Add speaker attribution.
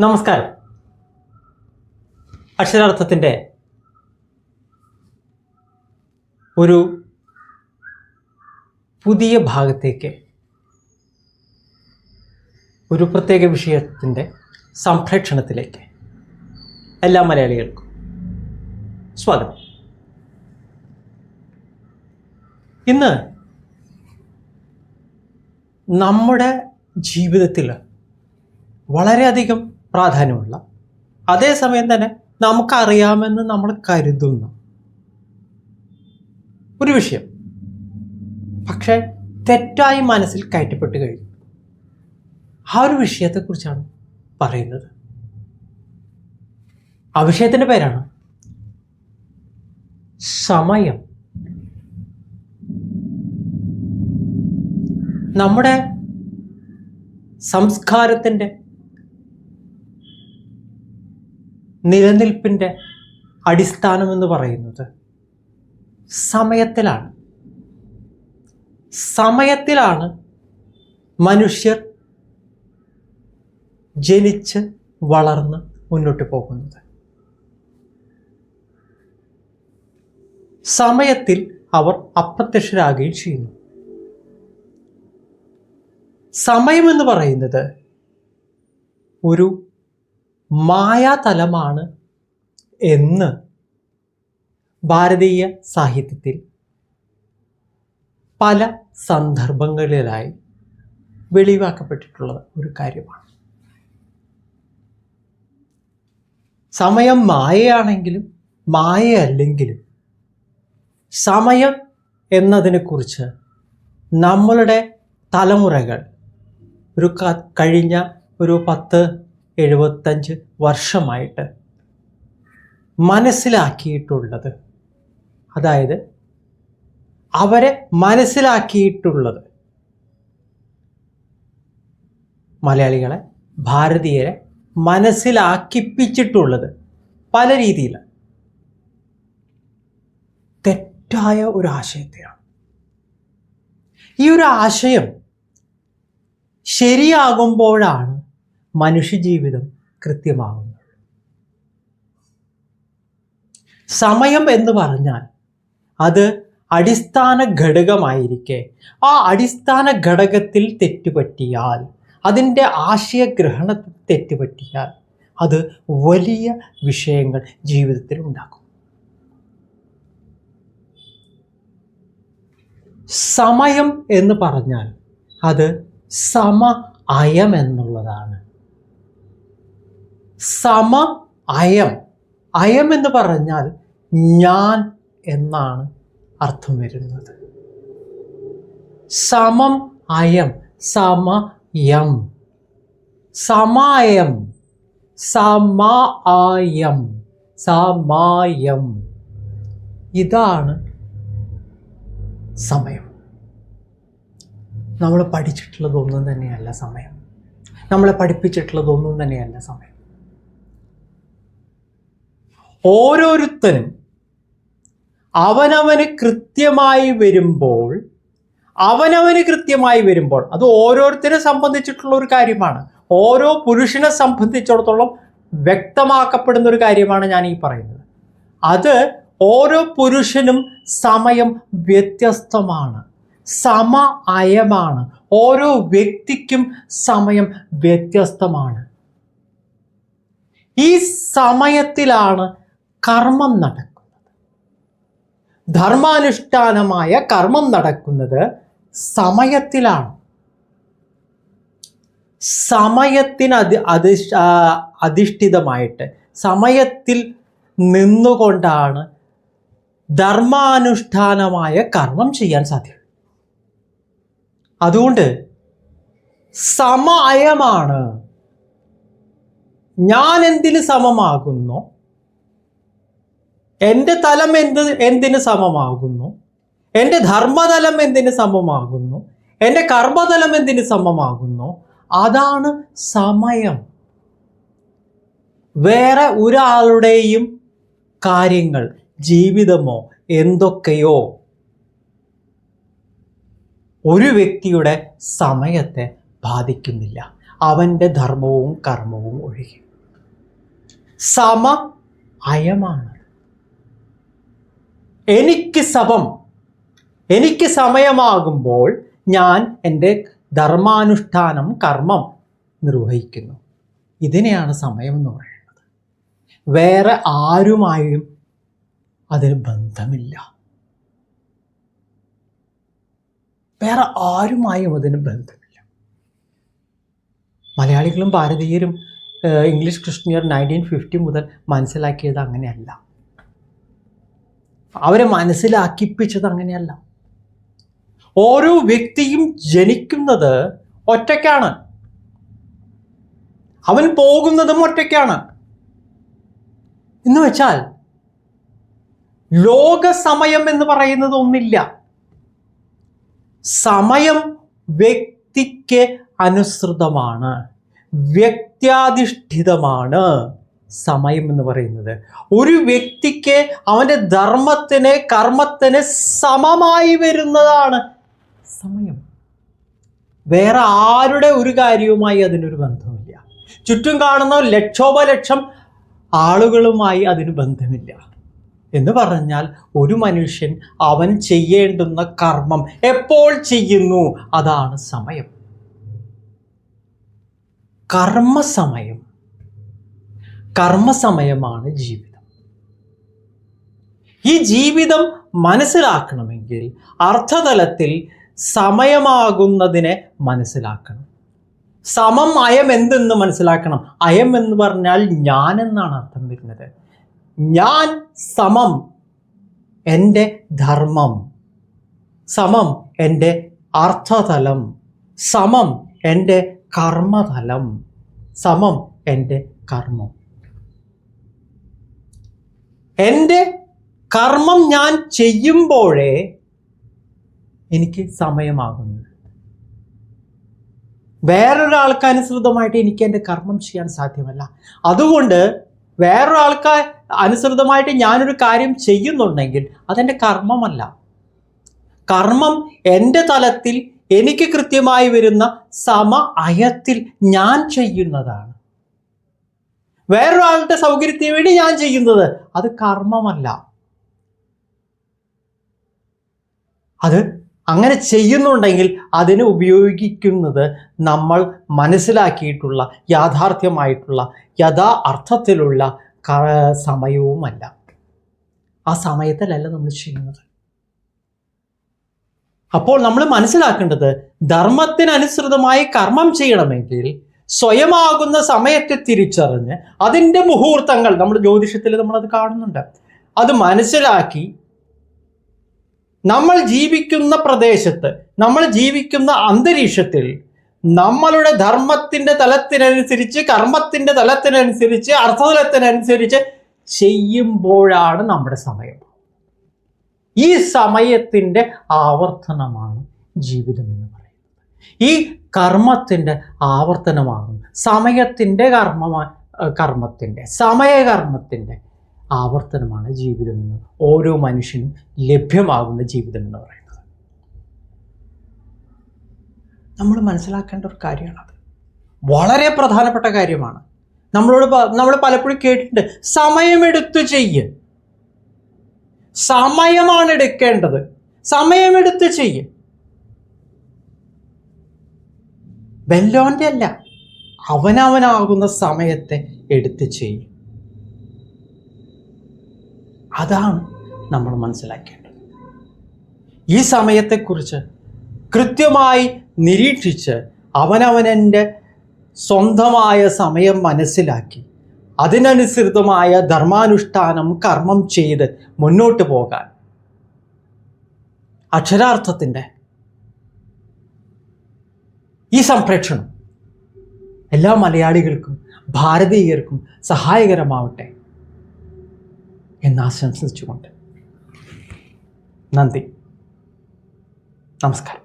Speaker 1: നമസ്കാരം. അക്ഷരാർത്ഥത്തിൻ്റെ ഒരു പുതിയ ഭാഗത്തേക്ക് ഒരു പ്രത്യേക വിഷയത്തിൻ്റെ സംപ്രേക്ഷണത്തിലേക്ക് എല്ലാ മലയാളികൾക്കും സ്വാഗതം. ഇന്ന് നമ്മുടെ ജീവിതത്തിൽ വളരെയധികം പ്രാധാന്യമുള്ള, അതേസമയം തന്നെ നമുക്കറിയാമെന്ന് നമ്മൾ കരുതുന്ന ഒരു വിഷയം പക്ഷേ തെറ്റായി മനസ്സിൽ കയറ്റപ്പെട്ട് കഴിഞ്ഞു. ആ ഒരു വിഷയത്തെക്കുറിച്ചാണ് പറയുന്നത്. ആ വിഷയത്തിൻ്റെ പേരാണ് സമയം. നമ്മുടെ സംസ്കാരത്തിൻ്റെ നിലനിൽപ്പിൻ്റെ അടിസ്ഥാനമെന്ന് പറയുന്നത് സമയത്തിലാണ്. സമയത്തിലാണ് മനുഷ്യർ ജനിച്ച് വളർന്ന് മുന്നോട്ട് പോകുന്നത്. സമയത്തിൽ അവർ അപ്രത്യക്ഷരാകുകയും ചെയ്യുന്നു. സമയമെന്ന് പറയുന്നത് ഒരു മായാതലമാണ് എന്ന് ഭാരതീയ സാഹിത്യത്തിൽ പല സന്ദർഭങ്ങളിലായി വെളിവാക്കപ്പെട്ടിട്ടുള്ള ഒരു കാര്യമാണ്. സമയം മായയാണെങ്കിലും മായയല്ലെങ്കിലും സമയം എന്നതിനെക്കുറിച്ച് നമ്മളുടെ തലമുറകൾ കഴിഞ്ഞ ഒരു 10-75 വർഷമായിട്ട് മനസ്സിലാക്കിയിട്ടുള്ളത്, അതായത് അവരെ മനസ്സിലാക്കിയിട്ടുള്ളത് മലയാളികളെ, ഭാരതീയരെ മനസ്സിലാക്കിപ്പിച്ചിട്ടുള്ളത് പല രീതിയിലാണ്. തെറ്റായ ഒരു ആശയത്തെയാണ്. ഈ ഒരു ആശയം ശരിയാകുമ്പോഴാണ് മനുഷ്യജീവിതം കൃത്യമാകുന്നത്. സമയം എന്ന് പറഞ്ഞാൽ അത് അടിസ്ഥാന ഘടകമായിരിക്കെ ആ അടിസ്ഥാന ഘടകത്തിൽ തെറ്റുപറ്റിയാൽ, അതിൻ്റെ ആശയഗ്രഹണത്തിൽ തെറ്റുപറ്റിയാൽ അത് വലിയ വിഷയങ്ങൾ ജീവിതത്തിൽ ഉണ്ടാക്കും. സമയം എന്ന് പറഞ്ഞാൽ അത് അയം എന്നുള്ളതാണ്. അയം എന്ന് പറഞ്ഞാൽ ഞാൻ എന്നാണ് അർത്ഥം വരുന്നത്. സമം അയം, സമയം, സമായം, സമായം, സമായം, ഇതാണ് സമയം. നമ്മൾ പഠിച്ചിട്ടുള്ളതൊന്നും തന്നെയല്ല സമയം. നമ്മളെ പഠിപ്പിച്ചിട്ടുള്ളതൊന്നും തന്നെയല്ല സമയം. ഓരോരുത്തരും അവനവന് കൃത്യമായി വരുമ്പോൾ അത് ഓരോരുത്തരെ സംബന്ധിച്ചിട്ടുള്ള ഒരു കാര്യമാണ്. ഓരോ പുരുഷനെ സംബന്ധിച്ചിടത്തോളം വ്യക്തമാക്കപ്പെടുന്ന ഒരു കാര്യമാണ് ഞാൻ ഈ പറയുന്നത്. അത് ഓരോ പുരുഷനും സമയം വ്യത്യസ്തമാണ്, അയമാണ്. ഓരോ വ്യക്തിക്കും സമയം വ്യത്യസ്തമാണ്. ഈ സമയത്തിലാണ് കർമ്മം നടക്കുന്നത്. ധർമാനുഷ്ഠാനമായ കർമ്മം നടക്കുന്നത് സമയത്തിലാണ്. സമയത്തിന് അധിഷ്ഠിതമായിട്ട് സമയത്തിൽ നിന്നുകൊണ്ടാണ് ധർമാനുഷ്ഠാനമായ കർമ്മം ചെയ്യാൻ സാധ്യം. അതുകൊണ്ട് സമയമാണ്. ഞാൻ എന്തിന് സമമാകുന്നു, എൻ്റെ തലം എന്തിന് സമമാകുന്നു, എൻ്റെ ധർമ്മതലം എന്തിന് സമമാകുന്നു, എൻ്റെ കർമ്മതലം എന്തിന് സമമാകുന്നു, അതാണ് സമയം. വേറെ ഒരാളുടെയും കാര്യങ്ങൾ, ജീവിതമോ എന്തൊക്കെയോ ഒരു വ്യക്തിയുടെ സമയത്തെ ബാധിക്കുന്നില്ല, അവൻ്റെ ധർമ്മവും കർമ്മവും ഒഴികെ. അയമാണ്. എനിക്ക് സമയമാകുമ്പോൾ ഞാൻ എൻ്റെ ധർമാനുഷ്ഠാനം, കർമ്മം നിർവഹിക്കുന്നു. ഇതിനെയാണ് സമയം എന്ന് പറയുന്നത്. വേറെ ആരുമായും അതിന് ബന്ധമില്ല. മലയാളികളും ഭാരതീയരും ഇംഗ്ലീഷ് ക്രിസ്ത്യർ 1950 മുതൽ മനസ്സിലാക്കിയത് അങ്ങനെയല്ല. അവരെ മനസ്സിലാക്കിപ്പിച്ചത് അങ്ങനെയല്ല. ഓരോ വ്യക്തിയും ജനിക്കുന്നത് ഒറ്റയ്ക്കാണ്, അവൻ പോകുന്നതും ഒറ്റയ്ക്കാണ്. എന്ന് വെച്ചാൽ ലോക സമയം എന്ന് പറയുന്നത് ഒന്നില്ല. സമയം വ്യക്തിക്ക് അനുസൃതമാണ്, വ്യക്ത്യാധിഷ്ഠിതമാണ്. സമയം എന്ന് പറയുന്നത് ഒരു വ്യക്തിക്ക് അവൻ്റെ ധർമ്മത്തിന്, കർമ്മത്തിന് സമമായി വരുന്നതാണ് സമയം. വേറെ ആരുടെ ഒരു കാര്യവുമായി അതിനൊരു ബന്ധമില്ല. ചുറ്റും കാണുന്ന ലക്ഷോപലക്ഷം ആളുകളുമായി അതിന് ബന്ധമില്ല. എന്ന് പറഞ്ഞാൽ ഒരു മനുഷ്യൻ അവൻ ചെയ്യേണ്ടുന്ന കർമ്മം എപ്പോൾ ചെയ്യുന്നു, അതാണ് സമയം. കർമ്മസമയമാണ് ജീവിതം. ഈ ജീവിതം മനസ്സിലാക്കണമെങ്കിൽ അർത്ഥതലത്തിൽ സമയമാകുന്നതിനെ മനസ്സിലാക്കണം. അയം എന്തെന്ന് മനസ്സിലാക്കണം. അയം എന്ന് പറഞ്ഞാൽ ഞാൻ എന്നാണ് അർത്ഥം വരുന്നത്. ഞാൻ സമം എൻ്റെ ധർമ്മം, സമം എൻ്റെ അർത്ഥതലം, സമം എൻ്റെ കർമ്മതലം, സമം എൻ്റെ കർമ്മം. എൻ്റെ കർമ്മം ഞാൻ ചെയ്യുമ്പോഴേ എനിക്ക് സമയമാകുന്നു. വേറൊരാൾക്ക് അനുസൃതമായിട്ട് എനിക്ക് എൻ്റെ കർമ്മം ചെയ്യാൻ സാധ്യമല്ല. അതുകൊണ്ട് വേറൊരാൾക്ക് അനുസൃതമായിട്ട് ഞാനൊരു കാര്യം ചെയ്യുന്നുണ്ടെങ്കിൽ അതെൻ്റെ കർമ്മമല്ല. കർമ്മം എൻ്റെ തലത്തിൽ എനിക്ക് കൃത്യമായി വരുന്ന അയത്തിൽ ഞാൻ ചെയ്യുന്നതാണ്. വേറൊരാളുടെ സൗകര്യത്തിന് വേണ്ടി ഞാൻ ചെയ്യുന്നത് അത് കർമ്മമല്ല. അത് അങ്ങനെ ചെയ്യുന്നുണ്ടെങ്കിൽ അതിനെ ഉപയോഗിക്കുന്നത് നമ്മൾ മനസ്സിലാക്കിയിട്ടുള്ള യാഥാർത്ഥ്യമായിട്ടുള്ള അർത്ഥത്തിലുള്ള സമയവുമല്ല. ആ സമയത്തിലല്ല നമ്മൾ ചെയ്യുന്നത്. അപ്പോൾ നമ്മൾ മനസ്സിലാക്കേണ്ടത് ധർമ്മത്തിനനുസൃതമായി കർമ്മം ചെയ്യണമെങ്കിൽ സ്വയമാകുന്ന സമയത്തെ തിരിച്ചറിഞ്ഞ് അതിൻ്റെ മുഹൂർത്തങ്ങൾ, നമ്മൾ ജ്യോതിഷത്തിൽ നമ്മളത് കാണുന്നുണ്ട്, അത് മനസ്സിലാക്കി നമ്മൾ ജീവിക്കുന്ന പ്രദേശത്ത്, നമ്മൾ ജീവിക്കുന്ന അന്തരീക്ഷത്തിൽ നമ്മളുടെ ധർമ്മത്തിൻ്റെ തലത്തിനനുസരിച്ച്, കർമ്മത്തിൻ്റെ തലത്തിനനുസരിച്ച്, അർത്ഥതലത്തിനനുസരിച്ച് ചെയ്യുമ്പോഴാണ് നമ്മുടെ സമയം. ഈ സമയത്തിൻ്റെ ആവർത്തനമാണ് ജീവിതം എന്ന് പറയുന്നത്. ഈ കർമ്മത്തിൻ്റെ ആവർത്തനമാകും സമയത്തിൻ്റെ സമയകർമ്മത്തിൻ്റെ ആവർത്തനമാണ് ജീവിതം എന്ന്, ഓരോ മനുഷ്യനും ലഭ്യമാകുന്ന ജീവിതം എന്ന് പറയുന്നത്. നമ്മൾ മനസ്സിലാക്കേണ്ട ഒരു കാര്യമാണത്. വളരെ പ്രധാനപ്പെട്ട കാര്യമാണ്. നമ്മൾ പലപ്പോഴും കേട്ടിട്ടുണ്ട്, സമയമെടുത്ത് ചെയ്യ്. സമയമാണ് എടുക്കേണ്ടത്, സമയമെടുത്ത് ചെയ്യ്. ബെല്ലോൻ്റെ അല്ല, അവനവനാകുന്ന സമയത്തെ എടുത്ത് ചെയ്യും. അതാണ് നമ്മൾ മനസ്സിലാക്കേണ്ടത്. ഈ സമയത്തെക്കുറിച്ച് കൃത്യമായി നിരീക്ഷിച്ച് അവനവൻ്റെ സ്വന്തമായ സമയം മനസ്സിലാക്കി അതിനനുസൃതമായ ധർമാനുഷ്ഠാനം, കർമ്മം ചെയ്ത് മുന്നോട്ട് പോകാൻ അക്ഷരാർത്ഥത്തിൻ്റെ ഈ സംപ്രേക്ഷണം എല്ലാ മലയാളികൾക്കും ഭാരതീയർക്കും സഹായകരമാവട്ടെ എന്ന് ആശംസിച്ചുകൊണ്ട് നന്ദി, നമസ്കാരം.